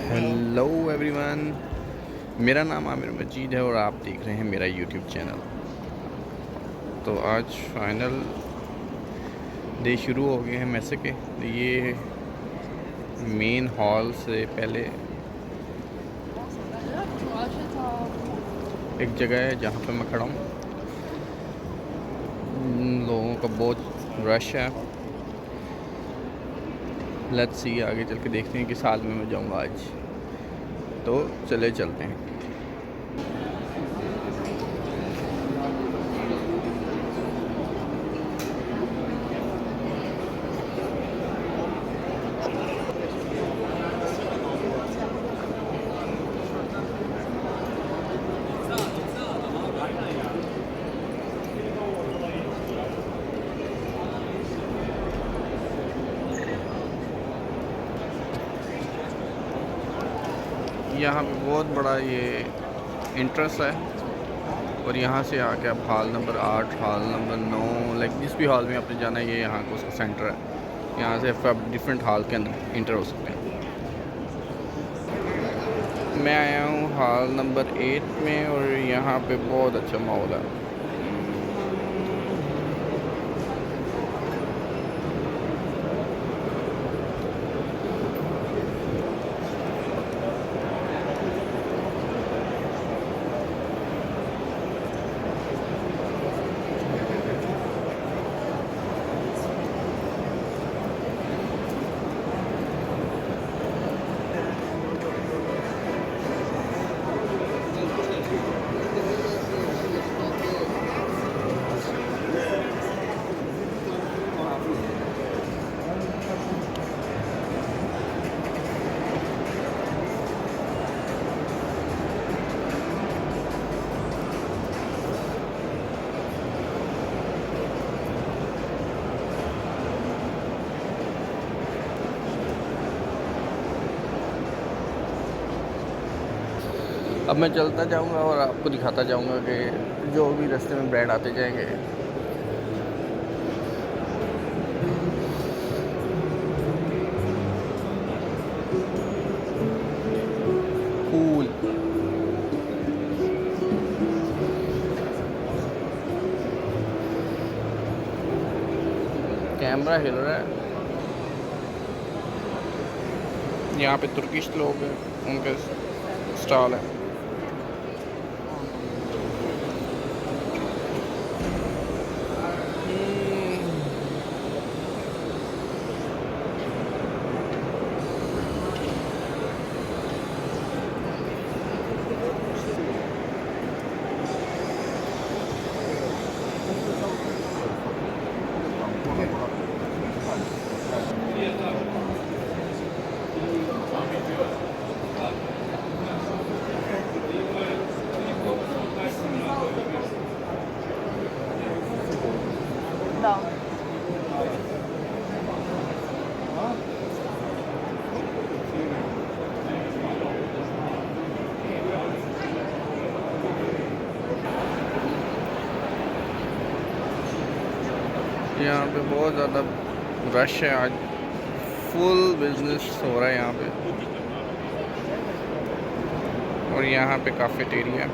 Hello everyone. मेरा नाम आमिर मजीद है और आप देख रहे हैं मेरा यूट्यूब चैनल। तो आज फाइनल डे शुरू हो गए हैं मैसे के। ये मेन हॉल से पहले एक जगह है जहाँ पे मैं खड़ा हूँ। लोगों का बहुत रश है। लेट्स सी, आगे चल के देखते हैं किस हाल में मैं जाऊँगा आज। तो चले चलते हैं। यहाँ पे बहुत बड़ा ये इंट्रेंस है और यहाँ से आके आप hall number 8, hall number 9, like जिस भी हॉल में आपने जाना है, ये यहाँ का उसका सेंटर है। यहाँ से आप डिफरेंट हॉल के अंदर इंटर हो सकते हैं। मैं आया हूँ हॉल नंबर 8 में और यहाँ पे बहुत अच्छा माहौल है। अब मैं चलता जाऊंगा और आपको दिखाता जाऊंगा कि जो भी रास्ते में ब्रांड आते जाएंगे। कूल। कैमरा हिल रहा है। यहाँ पे तुर्किश लोग हैं, उनके स्टॉल है। Да. यहाँ पे बहुत ज़्यादा रश है आज। फुल बिजनेस हो रहा है यहाँ पे। और यहाँ पे cafeteria.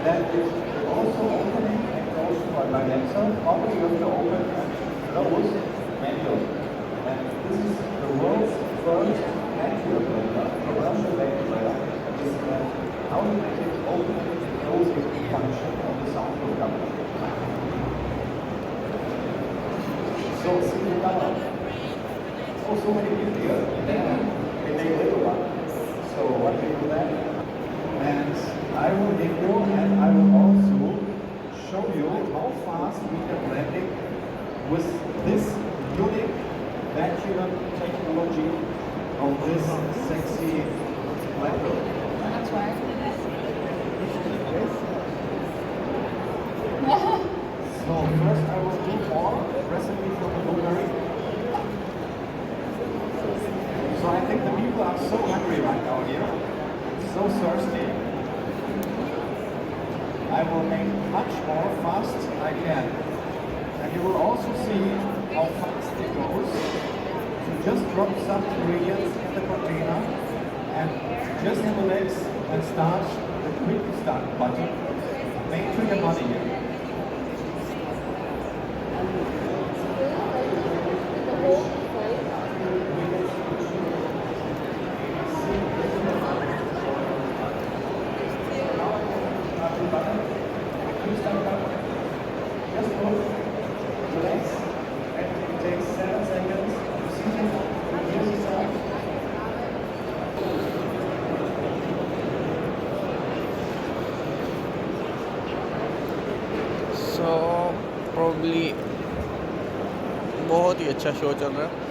that is also opening and closing by themselves. Only you have to open and close manually. And this is the world's first vacuum blender, commercial vacuum blender, is an automatic opening and closing function on the soundproof cover. So see the color. Oh, so many people here. Yeah, they make little one. So what we do then? And I will give you, and I will also show you how fast we can blend it with this unique vacuum technology of this sexy blender. That's right. So first I will do more recipe from the blueberry. So I think the people are so hungry right now here, so thirsty. I will make much more fast I can. And you will also see how fast it goes. So just drop some ingredients in the container and just relax and start the quick start button. Make sure your money here. Just hold, relax, and it takes 7 seconds. See it, use it out. So probably बहुत ही अच्छा show चल रहा है।